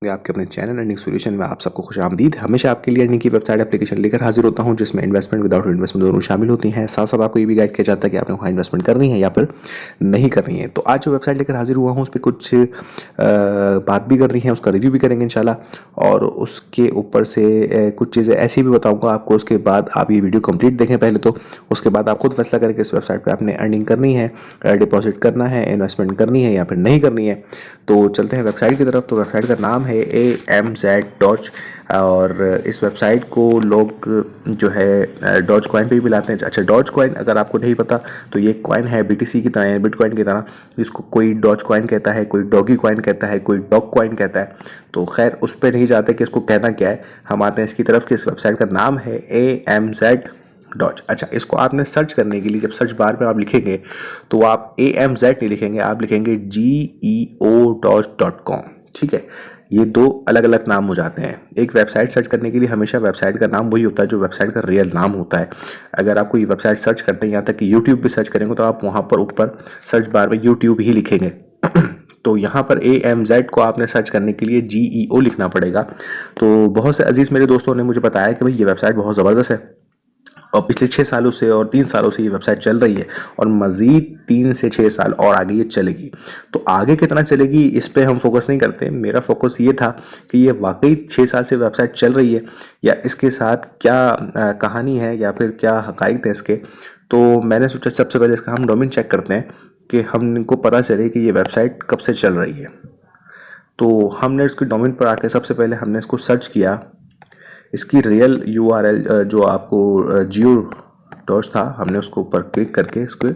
आपके अपने channel earning solution में आप सबको खुशामदीद। हमेशा आपके लिए अर्निंग की वेबसाइट एप्लीकेशन लेकर हाजिर होता हूं, जिसमें इन्वेस्टमेंट विदाउट इन्वेस्टमेंट दोनों शामिल होती हैं। साथ साथ आपको ये भी गाइड किया जाता है कि आपने वहाँ इन्वेस्टमेंट करनी है या फिर नहीं करनी है। तो आज जो वेबसाइट लेकर हाजिर हुआ हूँ उस पर कुछ बात भी करनी है, उसका रिव्यू भी करेंगे इंशाल्लाह, और उसके ऊपर से कुछ चीज़ें ऐसी भी बताऊँगा आपको। उसके बाद आप ये वीडियो कंप्लीट देखें पहले तो, उसके बाद आप खुद फैसला करें कि इस वेबसाइट पर आपने अर्निंग करनी है, डिपॉजिट करना है, इन्वेस्टमेंट करनी है या फिर नहीं करनी है। तो चलते हैं वेबसाइट की तरफ। तो वेबसाइट का नाम है AMZ डॉज, और इस वेबसाइट को लोग जो है डॉज कॉइन पे भी लाते हैं। अच्छा, डॉज कॉइन अगर आपको नहीं पता तो ये कॉइन है BTC की तरह, बिटकॉइन की तरह, जिसको कोई डॉज कॉइन कहता है, कोई डॉगी कॉइन कहता है, कोई डॉग कॉइन कहता है। तो खैर उस पर नहीं जाते कि इसको कहना क्या है, हम आते हैं इसकी तरफ कि इस वेबसाइट का नाम है AMZ डॉज। अच्छा, इसको आपने सर्च करने के लिए जब सर्च बार में आप लिखेंगे तो आप AMZ नहीं लिखेंगे, आप लिखेंगे GEO.com। ठीक है, ये दो अलग अलग नाम हो जाते हैं। एक वेबसाइट सर्च करने के लिए हमेशा वेबसाइट का नाम वही होता है जो वेबसाइट का रियल नाम होता है। अगर आपको ये वेबसाइट सर्च करते हैं, यहाँ तक कि यूट्यूब पे सर्च करेंगे तो आप वहाँ पर ऊपर सर्च बार में यूट्यूब ही लिखेंगे। तो यहाँ पर AMZ को आपने सर्च करने के लिए GEO लिखना पड़ेगा। तो बहुत से अजीज़ मेरे दोस्तों ने मुझे बताया कि भाई ये वेबसाइट बहुत ज़बरदस्त है और पिछले 6 सालों से और 3 सालों से ये वेबसाइट चल रही है और मज़ीद 3 से 6 साल और आगे ये चलेगी। तो आगे कितना चलेगी इस पे हम फोकस नहीं करते। मेरा फोकस ये था कि ये वाकई 6 साल से वेबसाइट चल रही है या इसके साथ क्या कहानी है या फिर क्या हकाइक है इसके। तो मैंने सोचा सबसे पहले इसका हम डोमेन चेक करते हैं कि हमको पता चले कि ये वेबसाइट कब से चल रही है। तो हमने इसके डोमेन पर आके सबसे पहले हमने इसको सर्च किया। इसकी रियल URL जो आपको जियो डॉज था, हमने उसको ऊपर क्लिक करके इसको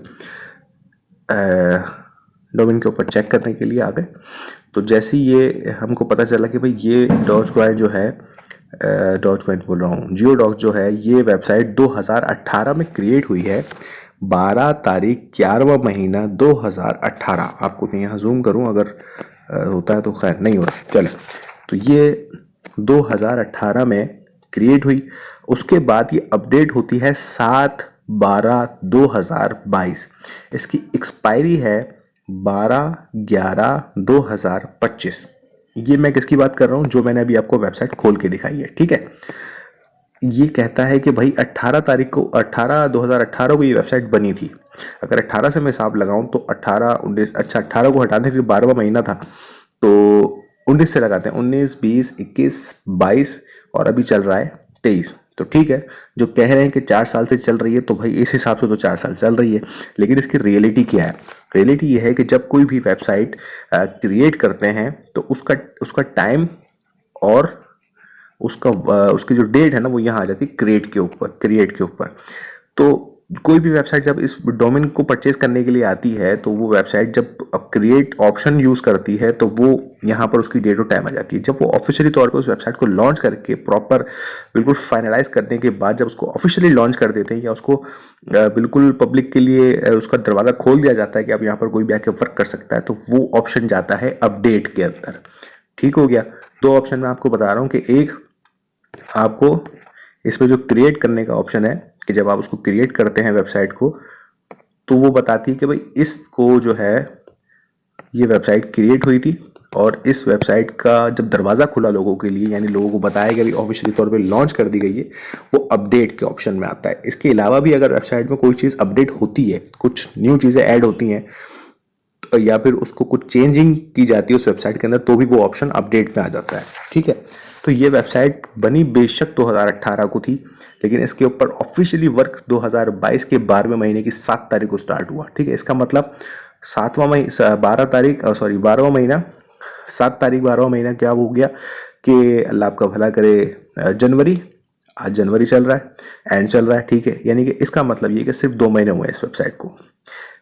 डोमेन के ऊपर चेक करने के लिए आ गए। तो जैसे ये हमको पता चला कि भाई ये डॉज कॉइन जो है, डॉज कॉइन बोल रहा हूँ, जियो डॉज जो है, ये वेबसाइट 2018 में क्रिएट हुई है। 12 तारीख 11वां महीना 2018। आपको मैं यहाँ जूम करूँ, अगर होता है तो खैर, नहीं हो रहा, चले। तो ये 2018 में क्रिएट हुई। उसके बाद ये अपडेट होती है 7/12/2022। इसकी एक्सपायरी है 12/11/2025। ये मैं किसकी बात कर रहा हूँ, जो मैंने अभी आपको वेबसाइट खोल के दिखाई है। ठीक है, ये कहता है कि भाई 18 तारीख को 2018 को ये वेबसाइट बनी थी। अगर 18 से मैं हिसाब लगाऊं तो 18 19, अच्छा 18 को हटाने क्योंकि 12वां महीना था तो 19 से लगाते हैं, 19 20 21 22 और अभी चल रहा है 23। तो ठीक है, जो कह रहे हैं कि 4 साल से चल रही है तो भाई इस हिसाब से तो 4 साल चल रही है। लेकिन इसकी रियलिटी क्या है? रियलिटी ये है कि जब कोई भी वेबसाइट क्रिएट करते हैं तो उसका टाइम और उसकी जो डेट है ना वो यहाँ आ जाती है क्रिएट के ऊपर। तो कोई भी वेबसाइट जब इस डोमेन को परचेज करने के लिए आती है तो वो वेबसाइट जब क्रिएट ऑप्शन यूज करती है तो वो यहाँ पर उसकी डेट और टाइम आ जाती है। जब वो ऑफिशियली तौर पे उस वेबसाइट को लॉन्च करके प्रॉपर बिल्कुल फाइनलाइज करने के बाद जब उसको ऑफिशियली लॉन्च कर देते हैं या उसको बिल्कुल पब्लिक के लिए उसका दरवाजा खोल दिया जाता है कि अब यहाँ पर कोई भी आके वर्क कर सकता है, तो वो ऑप्शन जाता है अपडेट के अंदर। ठीक हो गया। 2 ऑप्शन मैं आपको बता रहा हूँ कि एक आपको इसमें जो क्रिएट करने का ऑप्शन है कि जब आप उसको क्रिएट करते हैं वेबसाइट को तो वो बताती है कि भाई इसको जो है ये वेबसाइट क्रिएट हुई थी और इस वेबसाइट का जब दरवाज़ा खुला लोगों के लिए, यानी लोगों को बताया कि अभी ऑफिशियली तौर पे लॉन्च कर दी गई है, वो अपडेट के ऑप्शन में आता है। इसके अलावा भी अगर वेबसाइट में कोई चीज़ अपडेट होती है, कुछ न्यू चीज़ें ऐड होती हैं या फिर उसको कुछ चेंजिंग की जाती है उस वेबसाइट के अंदर, तो भी वो ऑप्शन अपडेट में आ जाता है। ठीक है, तो ये वेबसाइट बनी बेशक 2018 को थी, लेकिन इसके ऊपर ऑफिशियली वर्क 2022 के 12वें महीने की 7 तारीख को स्टार्ट हुआ। ठीक है, इसका मतलब 12वां महीना 7 तारीख 12वां महीना क्या हो गया कि अल्लाह आपका भला करे, जनवरी, आज जनवरी चल रहा है, एंड चल रहा है। ठीक है, यानी कि इसका मतलब ये कि सिर्फ 2 महीने हुए इस वेबसाइट को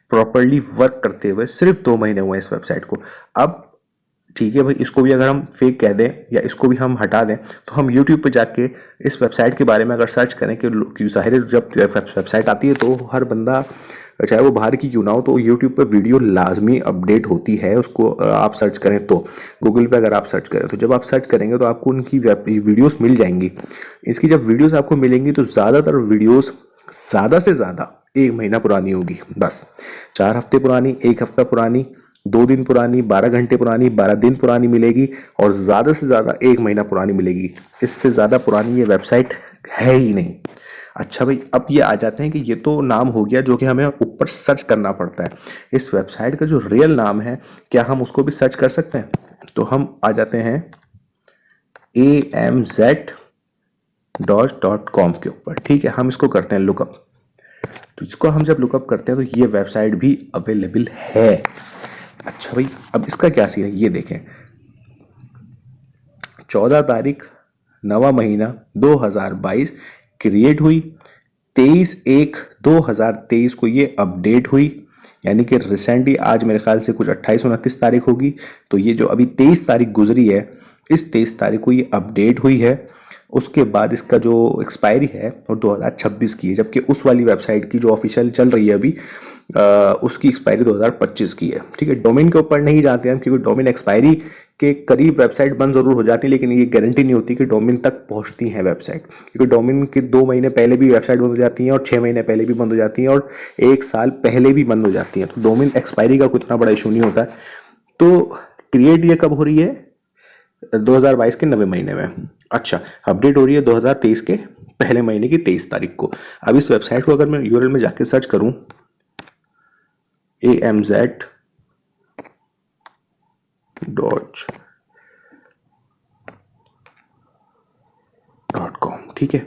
प्रॉपर्ली वर्क करते हुए, सिर्फ 2 महीने हुए इस वेबसाइट को। अब ठीक है भाई, इसको भी अगर हम फेक कह दें या इसको भी हम हटा दें तो हम YouTube पे जाके इस वेबसाइट के बारे में अगर सर्च करें कि ज़ाहिर जब वेबसाइट आती है तो हर बंदा, चाहे वो बाहर की क्यों ना हो, तो YouTube पे वीडियो लाजमी अपडेट होती है। उसको आप सर्च करें तो गूगल पे अगर आप सर्च करें तो जब आप सर्च करेंगे तो आपको उनकी वीडियोस मिल जाएंगी। इसकी जब वीडियोस आपको मिलेंगी तो ज़्यादातर वीडियोस ज़्यादा से ज़्यादा 1 महीना पुरानी होगी, बस 4 हफ्ते पुरानी, 1 हफ्ता पुरानी, 2 दिन पुरानी, 12 घंटे पुरानी, 12 दिन पुरानी मिलेगी और ज़्यादा से ज़्यादा 1 महीना पुरानी मिलेगी। इससे ज़्यादा पुरानी ये वेबसाइट है ही नहीं। अच्छा भाई, अब ये आ जाते हैं कि ये तो नाम हो गया जो कि हमें ऊपर सर्च करना पड़ता है। इस वेबसाइट का जो रियल नाम है, क्या हम उसको भी सर्च कर सकते हैं? तो हम आ जाते हैं amz.com के ऊपर। ठीक है, हम इसको करते हैं लुकअप। तो इसको हम जब लुकअप करते हैं तो ये वेबसाइट भी अवेलेबल है। अच्छा भाई, अब इसका क्या सीन है ये देखें। 14 तारीख 9वां महीना 2022 क्रिएट हुई, 23/1/2023 को ये अपडेट हुई, यानी कि रिसेंटली आज मेरे ख्याल से कुछ 28-29 तारीख होगी। तो ये जो अभी 23 तारीख गुजरी है, इस 23 तारीख को ये अपडेट हुई है। उसके बाद इसका जो एक्सपायरी है वो 2026 की है, जबकि उस वाली वेबसाइट की जो ऑफिशियल चल रही है अभी उसकी एक्सपायरी 2025 की है। ठीक है, डोमेन के ऊपर नहीं जाते हैं क्योंकि डोमेन एक्सपायरी के करीब वेबसाइट बंद जरूर हो जाती है, लेकिन ये गारंटी नहीं होती कि डोमेन तक पहुंचती है वेबसाइट, क्योंकि डोमेन के 2 महीने पहले भी वेबसाइट बंद हो जाती है और 6 महीने पहले भी बंद हो जाती है और 1 साल पहले भी बंद हो जाती है। तो डोमेन एक्सपायरी का कुछ इतना बड़ा इशू नहीं होता है। तो क्रिएट ये कब हो रही है? 2022 के 9वें महीने में। अच्छा, अपडेट हो रही है 2023 के पहले महीने की 23 तारीख को। अब इस वेबसाइट को अगर मैं यूआरएल में जाके सर्च करूं amz.com, ठीक है।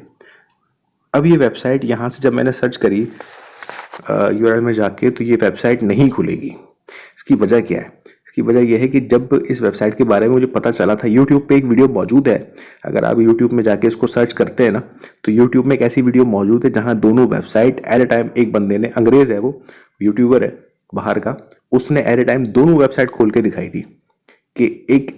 अब ये वेबसाइट यहां से जब मैंने सर्च करी यूआरएल में जाके, तो ये वेबसाइट नहीं खुलेगी। इसकी वजह क्या है? इसकी वजह यह है कि जब इस वेबसाइट के बारे में मुझे पता चला था, यूट्यूब पे एक वीडियो मौजूद है, अगर आप यूट्यूब में जाके इसको सर्च करते हैं ना, तो यूट्यूब में एक ऐसी वीडियो मौजूद है जहां दोनों वेबसाइट एट ए टाइम, एक बंदे ने, अंग्रेज है वो, यूट्यूबर है बाहर का, उसने एट ए टाइम दोनों वेबसाइट खोल के दिखाई थी कि एक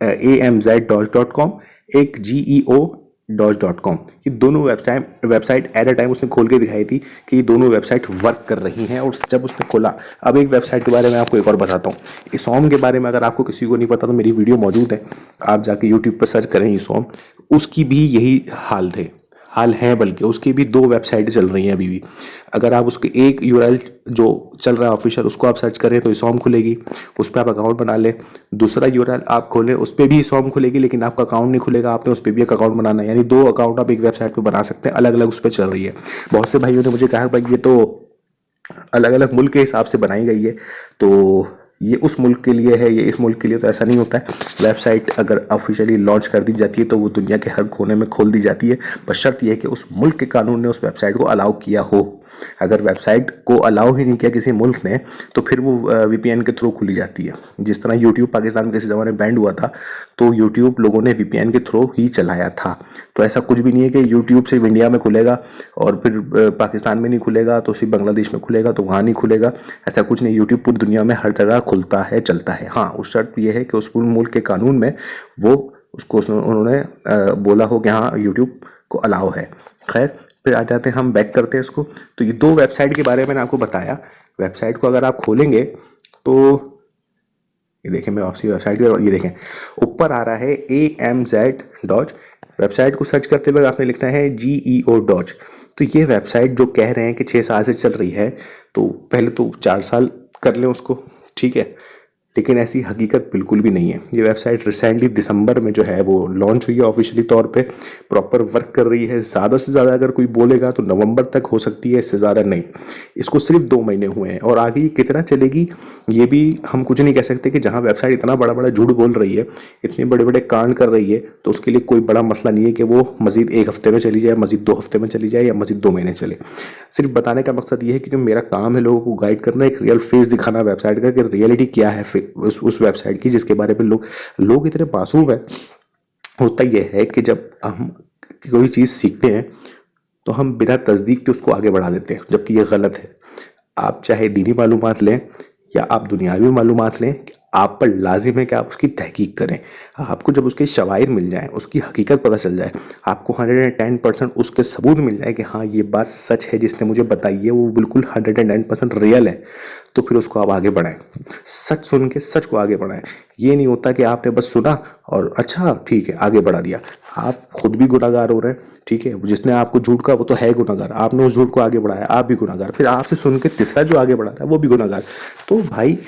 amz.com, एक geo.com, ये दोनों वेबसाइट एट अ टाइम उसने खोल के दिखाई थी कि ये दोनों वेबसाइट वर्क कर रही हैं। और जब उसने खोला, अब एक वेबसाइट के बारे में आपको एक और बताता हूँ। इसॉम के बारे में अगर आपको किसी को नहीं पता तो मेरी वीडियो मौजूद है, आप जाके यूट्यूब पर सर्च करें इसॉम, उसकी भी यही हाल है, बल्कि उसकी भी 2 वेबसाइटें चल रही हैं अभी भी। अगर आप उसके एक यूआरएल जो चल रहा है ऑफिशियल, उसको आप सर्च करें तो इसॉम खुलेगी, उस पर आप अकाउंट बना लें। दूसरा यूआरएल आप खोलें, उस पर भी इसॉम खुलेगी, लेकिन आपका अकाउंट नहीं खुलेगा, आपने उस पर भी एक अकाउंट बनाना है। यानी 2 अकाउंट आप एक वेबसाइट पर बना सकते हैं, अलग अलग उस पर चल रही है। बहुत से भाइयों ने मुझे कहा भाई ये तो अलग अलग मुल्क के हिसाब से बनाई गई है, तो ये उस मुल्क के लिए है, ये इस मुल्क के लिए, तो ऐसा नहीं होता है। वेबसाइट अगर ऑफिशियली लॉन्च कर दी जाती है तो वो दुनिया के हर कोने में खोल दी जाती है, बशर्ते ये कि उस मुल्क के कानून ने उस वेबसाइट को अलाउ किया हो। अगर वेबसाइट को अलाउ ही नहीं किया किसी मुल्क ने, तो फिर वो वीपीएन के थ्रू खुली जाती है। जिस तरह यूट्यूब पाकिस्तान में किसी ज़माने में बैंड हुआ था, तो यूट्यूब लोगों ने वीपीएन के थ्रू ही चलाया था। तो ऐसा कुछ भी नहीं है कि यूट्यूब सिर्फ इंडिया में खुलेगा और फिर पाकिस्तान में नहीं खुलेगा तो सिर्फ बांग्लादेश में खुलेगा तो वहाँ नहीं खुलेगा, ऐसा कुछ नहीं। यूट्यूब पूरी दुनिया में हर जगह खुलता है, चलता है। हाँ, उस शर्त यह है कि उस पूरे मुल्क के कानून में वो उसको उन्होंने बोला हो कि हाँ यूट्यूब को अलाउ है। खैर, फिर आ जाते हैं, हम बैक करते हैं इसको। तो ये 2 वेबसाइट के बारे में मैंने आपको बताया। वेबसाइट को अगर आप खोलेंगे तो ये देखें, मैं आपसी वेबसाइट के, ये देखें ऊपर आ रहा है amz डॉट। वेबसाइट को सर्च करते वक्त आपने लिखना है geo डॉट। तो ये वेबसाइट जो कह रहे हैं कि 6 साल से चल रही है, तो पहले तो 4 साल कर लें उसको, ठीक है, लेकिन ऐसी हकीकत बिल्कुल भी नहीं है। ये वेबसाइट रिसेंटली दिसंबर में जो है वो लॉन्च हुई है ऑफिशियली तौर पे, प्रॉपर वर्क कर रही है। ज़्यादा से ज़्यादा अगर कोई बोलेगा तो नवंबर तक हो सकती है, इससे ज़्यादा नहीं। इसको सिर्फ 2 महीने हुए हैं और आगे ये कितना चलेगी ये भी हम कुछ नहीं कह सकते। कि जहाँ वेबसाइट इतना बड़ा बड़ा झूठ बोल रही है, इतने बड़े बड़े कांड कर रही है, तो उसके लिए कोई बड़ा मसला नहीं है कि वो मजीद 1 हफ्ते में चली जाए, मजीद 2 हफ्ते में चली जाए या मजीद 2 महीने चले। सिर्फ बताने का मकसद ये है क्योंकि मेरा काम है लोगों को गाइड करना, एक रियल फेस दिखाना वेबसाइट का, कि रियलिटी क्या है उस वेबसाइट की, जिसके बारे में लोग इतने मासूम है। होता यह है कि जब हम कोई चीज़ सीखते हैं तो हम बिना तस्दीक के उसको आगे बढ़ा देते हैं, जबकि ये गलत है। आप चाहे दीनी मालूमात लें या आप दुनियावी मालूमात लें, आप पर लाजिम है कि आप उसकी तहकीक करें। आपको जब उसके शवाहिद मिल जाएं, उसकी हकीकत पता चल जाए, आपको 110% उसके सबूत मिल जाए कि हाँ ये बात सच है, जिसने मुझे बताई है वो बिल्कुल 109% रियल है, तो फिर उसको आप आगे बढ़ाएं। सच सुन के सच को आगे बढ़ाएं। ये नहीं होता कि आपने बस सुना और अच्छा ठीक है आगे बढ़ा दिया। आप खुद भी गुनाहगार हो रहे हैं, ठीक है। जिसने आपको झूठ कहा वो तो है गुनाहगार, आपने उस झूठ को आगे बढ़ाया, आप भी गुनाहगार, फिर आपसे सुन के तीसरा जो आगे बढ़ा रहा है वो भी गुनाहगार। तो भाई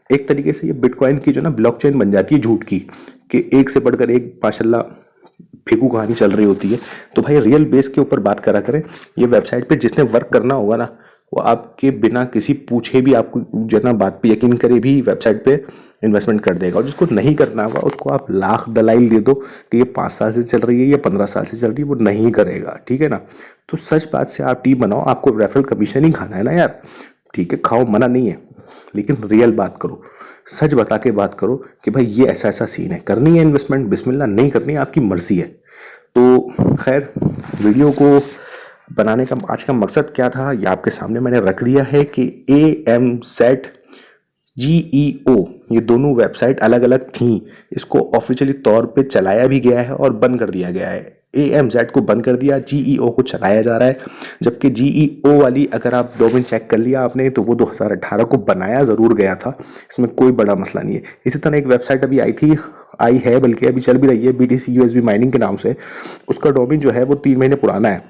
एक तरीके से ये बिटकॉइन की जो ना ब्लॉकचेन बन जाती है झूठ की, कि एक से बढ़कर एक माशाल्लाह फेंकू कहानी चल रही होती है। तो भाई रियल बेस के ऊपर बात करा करें। ये वेबसाइट पे जिसने वर्क करना होगा ना, वो आपके बिना किसी पूछे भी, आपको जो ना बात पे यकीन करे भी वेबसाइट पे इन्वेस्टमेंट कर देगा। और जिसको नहीं करना होगा उसको आप लाख दलाइल दे दो कि ये 5 साल से चल रही है या 15 साल से चल रही है, वो नहीं करेगा, ठीक है ना। तो सच बात से आप टीम बनाओ, आपको रेफरल कमीशन ही खाना है ना यार, ठीक है, खाओ, मना नहीं है, लेकिन रियल बात करो, सच बता के बात करो कि भाई ये ऐसा ऐसा सीन है, करनी है इन्वेस्टमेंट बिस्मिल्लाह, नहीं करनी है आपकी मर्जी है। तो खैर, वीडियो को बनाने का आज का मकसद क्या था ये आपके सामने मैंने रख दिया है कि AMZ GEO ये दोनों वेबसाइट अलग अलग थी, इसको ऑफिशियली तौर पे चलाया भी गया है और बंद कर दिया गया है। AMZ को बंद कर दिया, GEO को चलाया जा रहा है। जबकि GEO वाली अगर आप डोमेन चेक कर लिया आपने तो वो 2018 को बनाया ज़रूर गया था, इसमें कोई बड़ा मसला नहीं है। इसी तरह एक वेबसाइट अभी आई है बल्कि अभी चल भी रही है, BTC USB माइनिंग के नाम से। उसका डोमेन जो है वो 3 महीने पुराना है,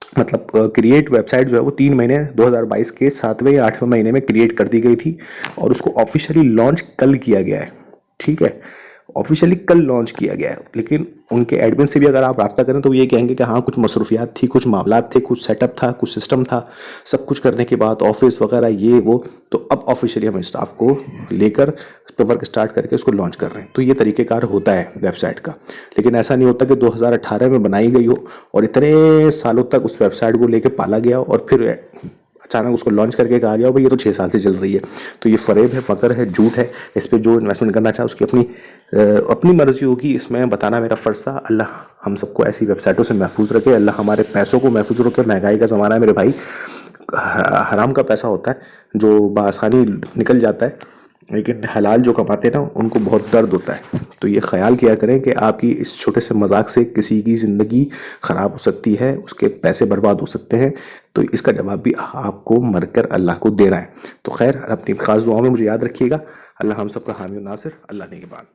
मतलब क्रिएट वेबसाइट जो है वो 3 महीने 2022 के 7वें या 8वें महीने में क्रिएट कर दी गई थी और उसको ऑफिशियली लॉन्च कल किया गया है, ठीक है, ऑफिशियली कल लॉन्च किया गया है। लेकिन उनके एडमिन से भी अगर आप रब्ता करें तो ये कहेंगे कि हाँ कुछ मसरूफियात थी, कुछ मामलात थे, कुछ सेटअप था, कुछ सिस्टम था, सब कुछ करने के बाद ऑफिस वगैरह ये वो, तो अब ऑफिशियली हम स्टाफ को लेकर उस पर वर्क स्टार्ट करके उसको लॉन्च कर रहे हैं। तो ये तरीक़ेकार होता है वेबसाइट का। लेकिन ऐसा नहीं होता कि 2018 में बनाई गई हो और इतने सालों तक उस वेबसाइट को लेकर पाला गया और फिर अचानक उसको लॉन्च करके कहा गया भाई ये तो 6 साल से चल रही है। तो ये फरेब है, मकर है, झूठ है। इस पर जो इन्वेस्टमेंट करना चाहे उसकी अपनी मर्जी होगी, इसमें बताना मेरा फ़र्ज़ था। अल्लाह हम सबको ऐसी वेबसाइटों से महफूज रखे, अल्लाह हमारे पैसों को महफूज रखे। महंगाई का ज़माना है मेरे भाई, हराम का पैसा होता है जो बआसानी निकल जाता है, लेकिन हलाल जो कमाते हैं ना उनको बहुत दर्द होता है। तो ये ख्याल किया करें कि आपकी इस छोटे से मजाक से किसी की ज़िंदगी ख़राब हो सकती है, उसके पैसे बर्बाद हो सकते हैं। तो इसका जवाब भी आपको मरकर अल्लाह को देना है। तो खैर, अपनी खास दुआओं में मुझे याद रखिएगा। अल्लाह हम सबका हामी और नासिर। अल्लाह ने के बाद।